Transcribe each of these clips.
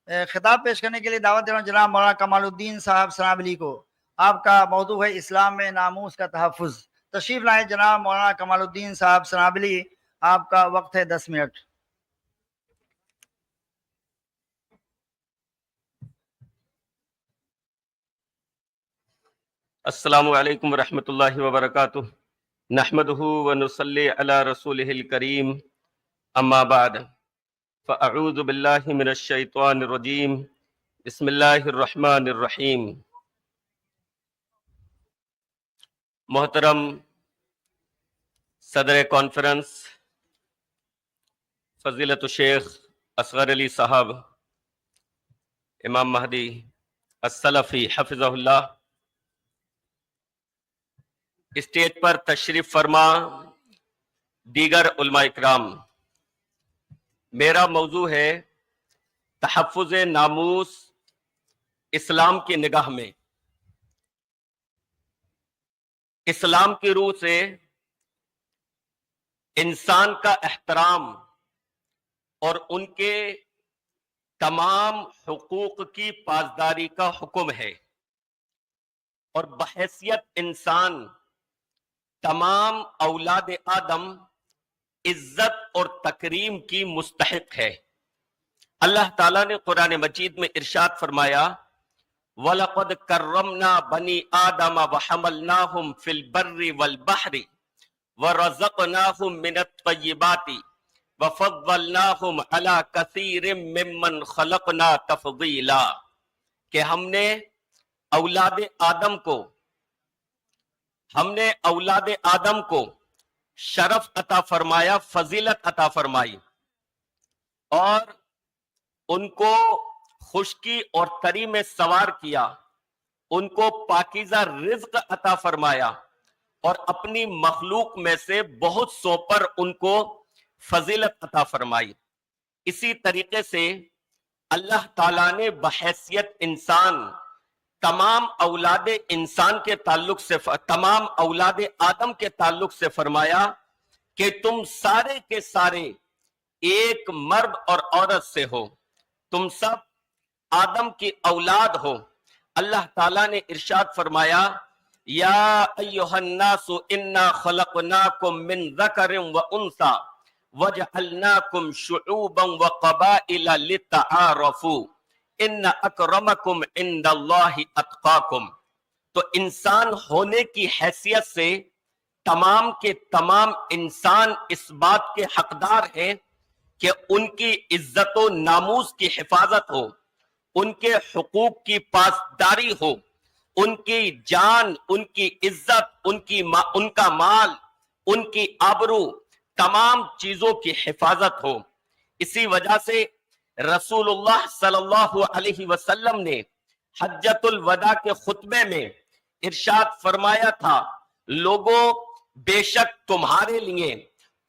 خطاب پیش کرنے کے لیے دعوت دے رہا ہوں جناب مولانا کمال الدین صاحب سنابلی کو۔ آپ کا موضوع ہے اسلام میں ناموس کا تحفظ۔ تشریف لائیں جناب مولانا کمال الدین صاحب سنابلی، آپ کا وقت ہے 10 منٹ۔ السلام علیکم ورحمۃ اللہ وبرکاتہ۔ نحمدہ ونصلی علی رسولہ الکریم، اما بعد فاعوذ باللہ من الشیطان الرجیم، بسم اللہ الرحمن الرحیم۔ محترم صدر کانفرنس فضیلت الشیخ اصغر علی صاحب، امام مہدی السلفی حفظہ اللہ، اسٹیج پر تشریف فرما دیگر علماء اکرام، میرا موضوع ہے تحفظ ناموس اسلام کی نگاہ میں۔ اسلام کی روح سے انسان کا احترام اور ان کے تمام حقوق کی پاسداری کا حکم ہے، اور بحیثیت انسان تمام اولاد آدم عزت اور تکریم کی مستحق ہے۔ اللہ تعالیٰ نے قرآن مجید میں ارشاد فرمایا، وَلَقَدْ كَرَّمْنَا بَنِي آدَمَ وَحَمَلْنَاهُمْ فِي الْبَرِّ وَالْبَحْرِ وَرَزَقْنَاهُمْ مِنَ الطَّيِّبَاتِ وَفَضَّلْنَاهُمْ عَلَى كَثِيرٍ مِّمَّنْ خَلَقْنَا تَفْضِيلًا، کہ ہم نے اولاد آدم کو شرف عطا فرمایا، فضیلت عطا فرمائی، اور ان کو خشکی اور تری میں سوار کیا، ان کو پاکیزہ رزق عطا فرمایا، اور اپنی مخلوق میں سے بہت سو پر ان کو فضیلت عطا فرمائی۔ اسی طریقے سے اللہ تعالیٰ نے بحیثیت انسان تمام اولاد انسان کے تعلق سے، تمام اولاد آدم کے تعلق سے فرمایا کہ تم سارے کے سارے ایک مرد اور عورت سے ہو، تم سب آدم کی اولاد ہو۔ اللہ تعالیٰ نے ارشاد فرمایا، یا ایھا الناس انا خلقناکم من ذکر و انثی وجعلناکم شعوبا وقبائل لتعارفوا ان اکرمکم عند اللہ اتقاکم۔ تو انسان ہونے کی حیثیت سے تمام کے تمام انسان اس بات کے حقدار ہیں کہ ان کی عزت و ناموس کی حفاظت ہو، ان کے حقوق کی پاسداری ہو، ان کی جان، ان کی عزت، ان کا مال، ان کی آبرو، تمام چیزوں کی حفاظت ہو۔ اسی وجہ سے رسول اللہ صلی اللہ علیہ وسلم نے حجۃ الوداع کے خطبے میں ارشاد فرمایا تھا، لوگوں بے شک تمہارے لیے،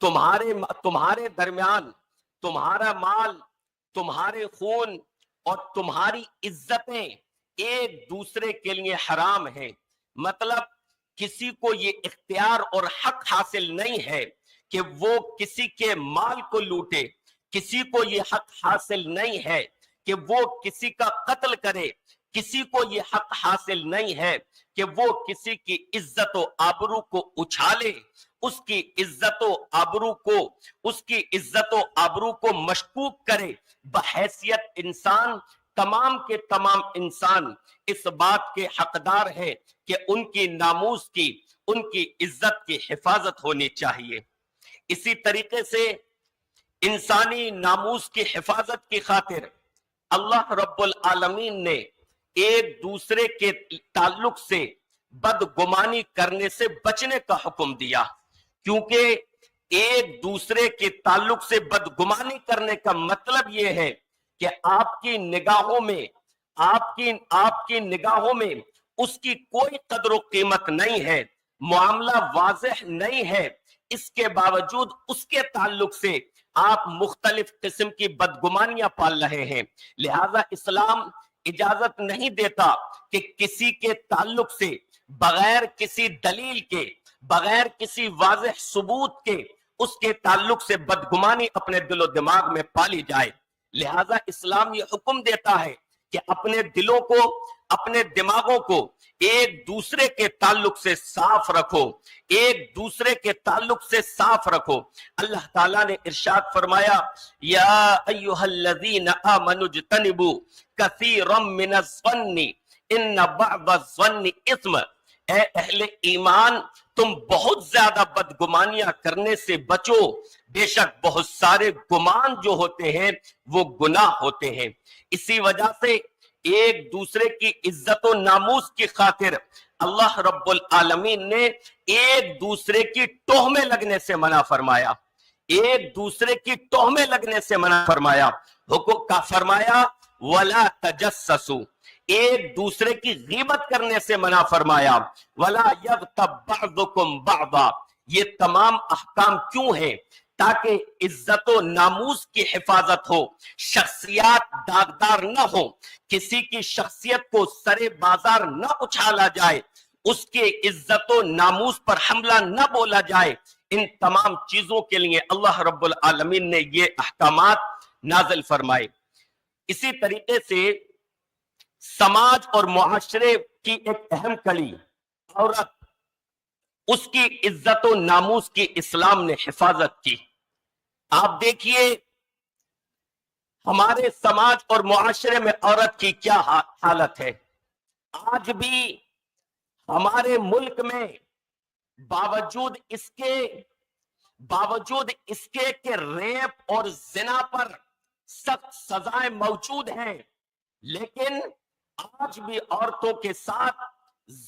تمہارے درمیان تمہارا مال، تمہارے خون اور تمہاری عزتیں ایک دوسرے کے لیے حرام ہیں۔ مطلب کسی کو یہ اختیار اور حق حاصل نہیں ہے کہ وہ کسی کے مال کو لوٹے، کسی کو یہ حق حاصل نہیں ہے کہ وہ کسی کا قتل کرے، کسی کو یہ حق حاصل نہیں ہے کہ وہ کسی کی عزت و آبرو کو اچھالے، اس کی عزت و آبرو کو مشکوک کرے۔ بحیثیت انسان تمام کے تمام انسان اس بات کے حقدار ہے کہ ان کی ناموس کی، ان کی عزت کی حفاظت ہونی چاہیے۔ اسی طریقے سے انسانی ناموس کی حفاظت کی خاطر اللہ رب العالمین نے ایک دوسرے کے تعلق سے بدگمانی کرنے سے بچنے کا حکم دیا، کیونکہ ایک دوسرے کے تعلق سے بدگمانی کرنے کا مطلب یہ ہے کہ آپ کی نگاہوں میں اس کی کوئی قدر و قیمت نہیں ہے، معاملہ واضح نہیں ہے، اس کے باوجود اس کے تعلق سے آپ مختلف قسم کی بدگمانیاں پال رہے ہیں۔ لہذا اسلام اجازت نہیں دیتا کہ کسی کے تعلق سے بغیر کسی دلیل کے، بغیر کسی واضح ثبوت کے اس کے تعلق سے بدگمانی اپنے دل و دماغ میں پالی جائے۔ لہذا اسلام یہ حکم دیتا ہے کہ اپنے دلوں کو، اپنے دماغوں کو ایک دوسرے کے تعلق سے صاف رکھو، ایک دوسرے کے تعلق سے صاف رکھو۔ اللہ تعالیٰ نے ارشاد فرمایا یا ایھا الذین آمنوا اجتنبوا کثیرا من الظن ان بعض الظن اثم، اے اہل ایمان تم بہت زیادہ بدگمانیاں کرنے سے بچو، بے شک بہت سارے گمان جو ہوتے ہیں وہ گناہ ہوتے ہیں۔ اسی وجہ سے ایک دوسرے کی عزت و ناموس کی خاطر اللہ رب العالمین نے ایک دوسرے کی ٹوہمیں لگنے سے منع فرمایا، ایک دوسرے کی ٹوہمیں لگنے سے منع فرمایا۔ حکم کا فرمایا وَلَا تَجَسَّسُوا، ایک دوسرے کی غیبت کرنے سے منع فرمایا، وَلَا يَغْتَبْ بَعْضُكُمْ بَعْضًا۔ یہ تمام احکام کیوں ہیں؟ تاکہ عزت و ناموس کی حفاظت ہو، شخصیات داغدار نہ ہو، کسی کی شخصیت کو سرے بازار نہ اچھالا جائے، اس کے عزت و ناموس پر حملہ نہ بولا جائے۔ ان تمام چیزوں کے لیے اللہ رب العالمین نے یہ احکامات نازل فرمائے۔ اسی طریقے سے سماج اور معاشرے کی ایک اہم کڑی عورت، اس کی عزت و ناموس کی اسلام نے حفاظت کی۔ آپ دیکھیے ہمارے سماج اور معاشرے میں عورت کی کیا حالت ہے۔ آج بھی ہمارے ملک میں باوجود اس کے کہ ریپ اور زنا پر سخت سزائیں موجود ہیں، لیکن آج بھی عورتوں کے ساتھ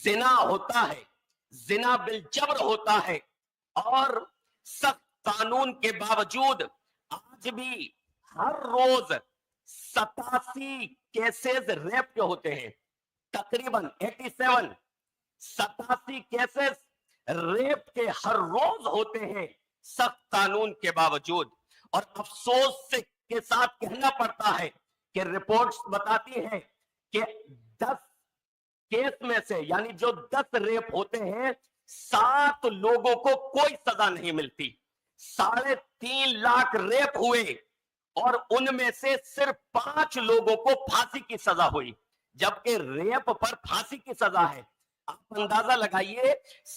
زنا ہوتا ہے، زنا بالجبر ہوتا ہے، اور سخت قانون کے باوجود آج بھی ہر روز 87 کیسز ریپ کے ہوتے ہیں، تقریباً 87 کیسز ریپ کے ہر روز ہوتے ہیں سخت قانون کے باوجود۔ اور افسوس کے ساتھ کہنا پڑتا ہے کہ رپورٹس بتاتی ہیں کہ 10 کیس میں سے، یعنی جو 10 ریپ ہوتے ہیں، 7 لوگوں کو کوئی سزا نہیں ملتی۔ 3.5 لاکھ ریپ ہوئے اور ان میں سے صرف 5 لوگوں کو پھانسی کی سزا ہوئی، جبکہ ریپ پر پھانسی کی سزا ہے۔ آپ اندازہ لگائیے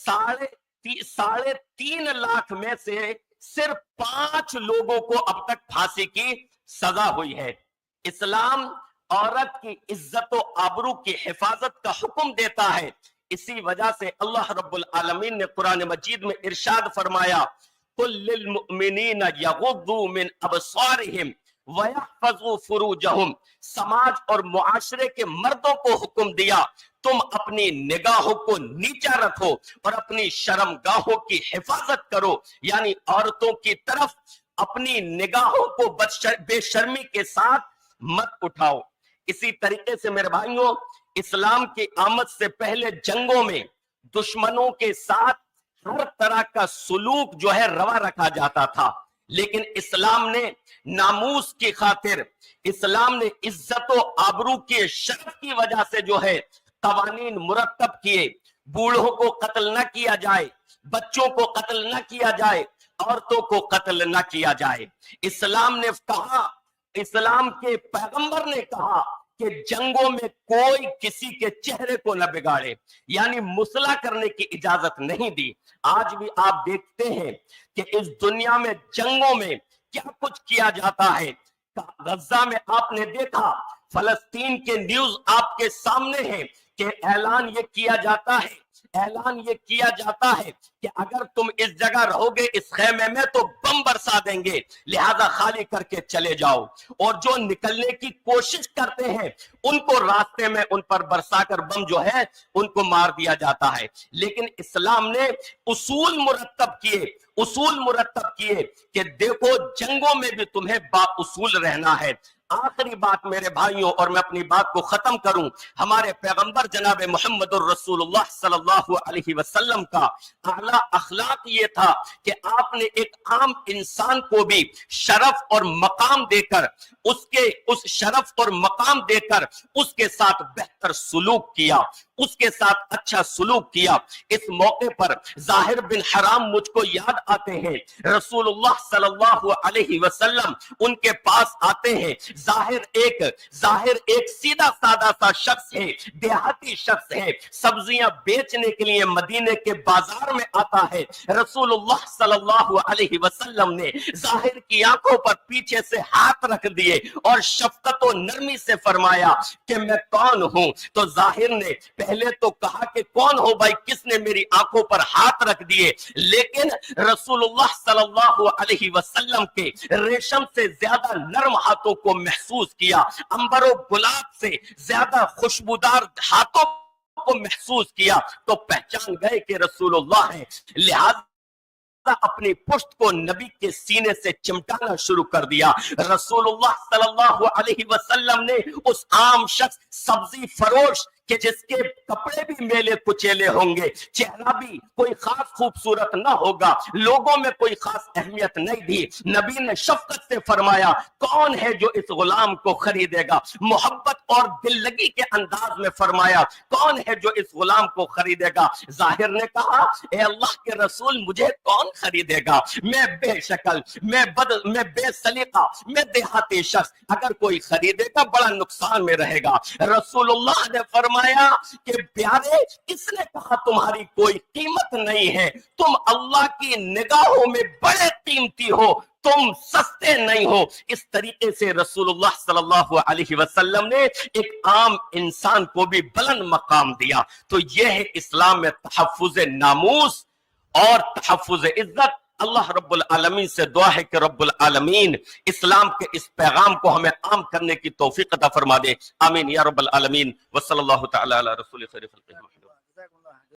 3.5 لاکھ میں سے صرف 5 لوگوں کو اب تک پھانسی کی سزا ہوئی ہے۔ اسلام عورت کی عزت و آبرو کی حفاظت کا حکم دیتا ہے۔ اسی وجہ سے اللہ رب العالمین نے قرآن مجید میں ارشاد فرمایا قُلْ لِلْمُؤْمِنِينَ يَغُضُّوا مِنْ أَبْصَارِهِمْ وَيَحْفَظُوا فُرُوجَهُمْ، سماج اور معاشرے کے مردوں کو حکم دیا تم اپنی نگاہوں کو نیچا رکھو اور اپنی شرمگاہوں کی حفاظت کرو، یعنی عورتوں کی طرف اپنی نگاہوں کو بے شرمی کے ساتھ مت اٹھاؤ۔ اسی طریقے سے میرے بھائیوں، اسلام کی آمد سے پہلے جنگوں میں دشمنوں کے ساتھ ہر طرح کا سلوک جو ہے روا رکھا جاتا تھا، لیکن اسلام نے ناموس کی خاطر، اسلام نے عزت و آبرو کے شرف کی وجہ سے جو ہے قوانین مرتب کیے۔ بوڑھوں کو قتل نہ کیا جائے، بچوں کو قتل نہ کیا جائے، عورتوں کو قتل نہ کیا جائے۔ اسلام نے کہا، اسلام کے پیغمبر نے کہا کہ جنگوں میں کوئی کسی کے چہرے کو نہ بگاڑے، یعنی مصلح کرنے کی اجازت نہیں دی۔ آج بھی آپ دیکھتے ہیں کہ اس دنیا میں جنگوں میں کیا کچھ کیا جاتا ہے۔ غزہ میں آپ نے دیکھا، فلسطین کے نیوز آپ کے سامنے ہے کہ اعلان یہ کیا جاتا ہے کہ اگر تم اس جگہ رہو گے اس خیمے میں تو بم برسا دیں گے، لہذا خالی کر کے چلے جاؤ، اور جو نکلنے کی کوشش کرتے ہیں ان کو راستے میں ان پر برسا کر بم جو ہے ان کو مار دیا جاتا ہے۔ لیکن اسلام نے اصول مرتب کیے کہ دیکھو جنگوں میں بھی تمہیں با اصول رہنا ہے۔ آخری بات میرے بھائیوں، اور میں اپنی بات کو ختم کروں، ہمارے پیغمبر جناب محمد الرسول اللہ صلی اللہ علیہ وسلم کا اعلیٰ اخلاق یہ تھا کہ آپ نے ایک عام انسان کو بھی شرف اور مقام دے کر اس شرف اور مقام دے کر اس کے ساتھ بہتر سلوک کیا، اس کے ساتھ اچھا سلوک کیا۔ اس موقع پر ظاہر بن حرام مجھ کو یاد آتے ہیں, رسول اللہ صلی اللہ علیہ وسلم ان کے پاس آتے ہیں. ظاہر ایک سیدھا سادہ سا شخص ہے, دیہاتی شخص ہے, سبزیاں بیچنے کے لیے مدینے کے بازار میں آتا ہے. رسول اللہ صلی اللہ علیہ وسلم نے ظاہر کی آنکھوں پر پیچھے سے ہاتھ رکھ دیے اور شفقت و نرمی سے فرمایا کہ میں کون ہوں. تو ظاہر نے پہلے تو کہا کہ کون ہو بھائی, کس نے میری آنکھوں پر ہاتھ رکھ دیے, لیکن رسول اللہ صلی اللہ علیہ وسلم کے ریشم سے زیادہ نرم ہاتھوں کو محسوس کیا, عنبر و گلاب سے زیادہ خوشبودار ہاتھوں کو محسوس کیا, تو پہچان گئے کہ رسول اللہ ہیں. لہذا اپنی پشت کو نبی کے سینے سے چمٹانا شروع کر دیا. رسول اللہ صلی اللہ علیہ وسلم نے اس عام شخص, سبزی فروش کہ جس کے کپڑے بھی میلے کچیلے ہوں گے, چہرہ بھی کوئی خاص خوبصورت نہ ہوگا, لوگوں میں کوئی خاص اہمیت نہیں دی, نبی نے شفقت سے فرمایا کون ہے جو اس غلام کو خریدے گا. محبت اور دل لگی کے انداز میں فرمایا کون ہے جو اس غلام کو خریدے گا. ظاہر نے کہا اے اللہ کے رسول, مجھے کون خریدے گا, میں بے شکل, میں بے سلیقہ, میں دیہاتی شخص, اگر کوئی خریدے گا بڑا نقصان میں رہے گا. رسول اللہ نے فرمایا کہ پیارے, کس نے کہا تمہاری کوئی قیمت نہیں ہے, تم اللہ کی نگاہوں میں بڑے قیمتی ہو, تم سستے نہیں ہو. اس طریقے سے رسول اللہ صلی اللہ علیہ وسلم نے ایک عام انسان کو بھی بلند مقام دیا. تو یہ ہے اسلام میں تحفظ ناموس اور تحفظ عزت. اللہ رب العالمین سے دعا ہے کہ رب العالمین اسلام کے اس پیغام کو ہمیں عام کرنے کی توفیق عطا فرما دے. آمین یا رب العالمین. وصلی اللہ تعالی علی رسول خیر خلقہ محمد.